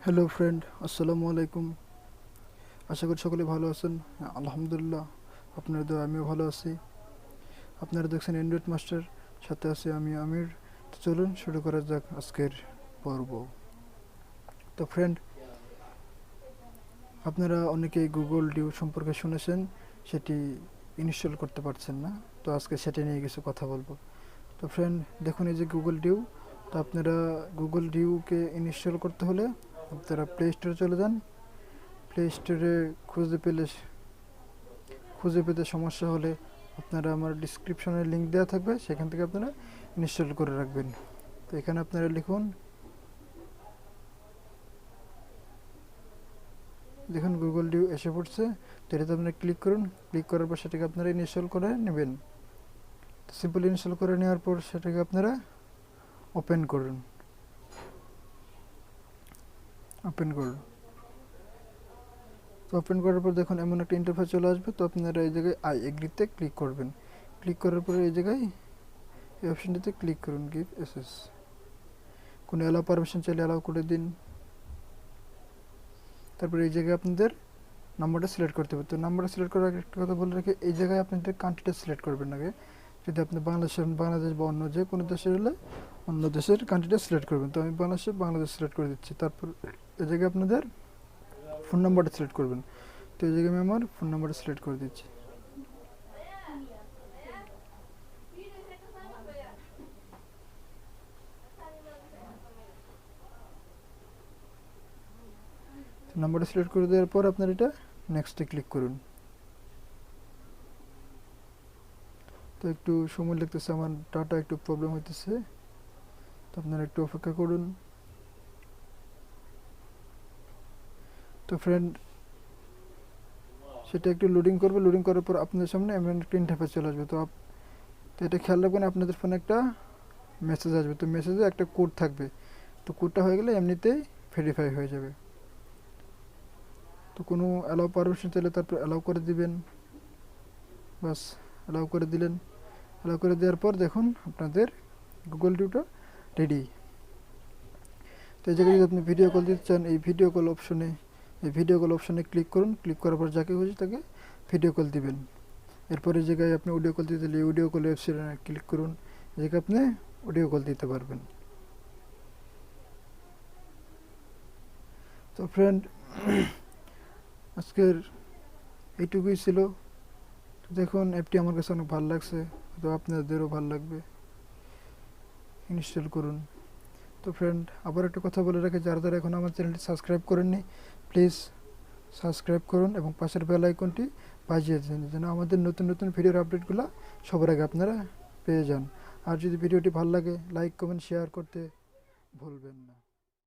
Hello friend, আসসালামু আলাইকুম। আশা করি সকলে ভালো আছেন। আলহামদুলিল্লাহ, আপনার দোয়া আমিও ভালো আছি। আপনারা দেখছেন অ্যান্ড্রয়েড মাস্টার, সাথে আছি আমি আমির। তো চলুন শুরু করা যাক আজকের পর্ব। তো ফ্রেন্ড, আপনারা অনেকেই গুগল ডিউ সম্পর্কে শুনেছেন, সেটি ইনস্টল করতে পারছেন না। তো আজকে সেটা নিয়ে কিছু কথা বলবো। তো ফ্রেন্ড, দেখুন এই যে গুগল ডিউ। তো আপনারা গুগল ডিউকে ইনস্টল করতে হলে আপনারা প্লে স্টোরে চলে যান। প্লে স্টোরে খুঁজে পেতে সমস্যা হলে আপনারা আমার ডিসক্রিপশনে লিঙ্ক দেওয়া থাকবে, সেখান থেকে আপনারা ইনস্টল করে রাখবেন। তো এখানে আপনারা লিখুন, দেখুন গুগল ডিউ এসে পড়ছে। তো এটাতে আপনারা ক্লিক করুন। ক্লিক করার পর সেটাকে আপনারা ইনস্টল করে নেবেন। তো সিম্পল ইনস্টল করে নেওয়ার পর সেটাকে আপনারা ওপেন করুন। ওপেন করুন তো ওপেন করার পর দেখুন এমন একটা ইন্টারফেস চলে আসবে। তো আপনারা এই জায়গায় আই এগ্রিতে ক্লিক করবেন। ক্লিক করার পরে এই জায়গায় এই অপশনটিতে ক্লিক করুন, গিভ এসএস। কোনো অ্যালাউ পারমিশন চাইলে অ্যালাউ করে দিন। তারপরে এই জায়গায় আপনাদের নাম্বারটা সিলেক্ট করতে হবে। তো নাম্বারটা সিলেক্ট করার আগে একটা কথা বলে রাখি, এই জায়গায় আপনাদের কান্ট্রিটা সিলেক্ট করবেন আগে। যদি আপনি বাংলাদেশ বা অন্য যে কোনো দেশের হলে অন্য দেশের কান্ট্রিটা সিলেক্ট করবেন। তো আমি বাংলাদেশ সিলেক্ট করে দিচ্ছি। তারপর এই জায়গায় আপনাদের ফোন নাম্বারটা সিলেক্ট করবেন। তো এই জায়গায় আমি আমার ফোন নাম্বারটা সিলেক্ট করে দিচ্ছি। নাম্বারটা সিলেক্ট করে দেওয়ার পর আপনার এটা নেক্সটে ক্লিক করুন। তো একটু সময় লাগতেছে, আমার ডাটা একটু প্রবলেম হইতেছে, তো আপনারা একটু অপেক্ষা করুন। তো ফ্রেন্ড, সেটা একটু লোডিং করবে। লোডিং করার পর আপনাদের সামনে এমন একটা ইন্টারফেস চলে আসবে। তো এটা খেয়াল রাখবেন, আপনাদের ফোনে একটা মেসেজ আসবে। তো মেসেজে একটা কোড থাকবে। তো কোডটা হয়ে গেলে এমনিতেই ভেরিফাই হয়ে যাবে। তো কোনো অ্যালাউ পারমিশন চাইলে তারপর অ্যালাউ করে দিবেন। বাস, অ্যালাউ করে দিলেন। অ্যালাউ করে দেওয়ার পর দেখুন আপনাদের গুগল ডিউটা রেডি। তো এই জায়গায় যদি আপনি ভিডিও কল দিতে চান, এই ভিডিও কল অপশনে ক্লিক করুন। ক্লিক করার পর যাকে খুঁজি তাকে ভিডিও কল দিবেন। এরপরে এই জায়গায় আপনি অডিও কল দিতে চাইলে অডিও কল অপশনে ক্লিক করুন। এই জায়গায় আপনি অডিও কল দিতে পারবেন। তো ফ্রেন্ড, আজকের এইটুকুই ছিল। তো দেখুন অ্যাপটি আমার কাছে অনেক ভালো লাগছে, তো আপনাদেরও ভালো লাগবে। ইনস্টল করুন। তো ফ্রেন্ড, আবার একটা কথা বলে রাখি, যারা যারা এখন আমার চ্যানেলটি সাবস্ক্রাইব করেননি, প্লিজ সাবস্ক্রাইব করুন এবং পাশের বেল আইকনটি বাজিয়ে দিন, যেন আমাদের নতুন নতুন ভিডিওর আপডেটগুলো সবার আগে আপনারা পেয়ে যান। আর যদি ভিডিওটি ভালো লাগে, লাইক কমেন্ট শেয়ার করতে ভুলবেন না।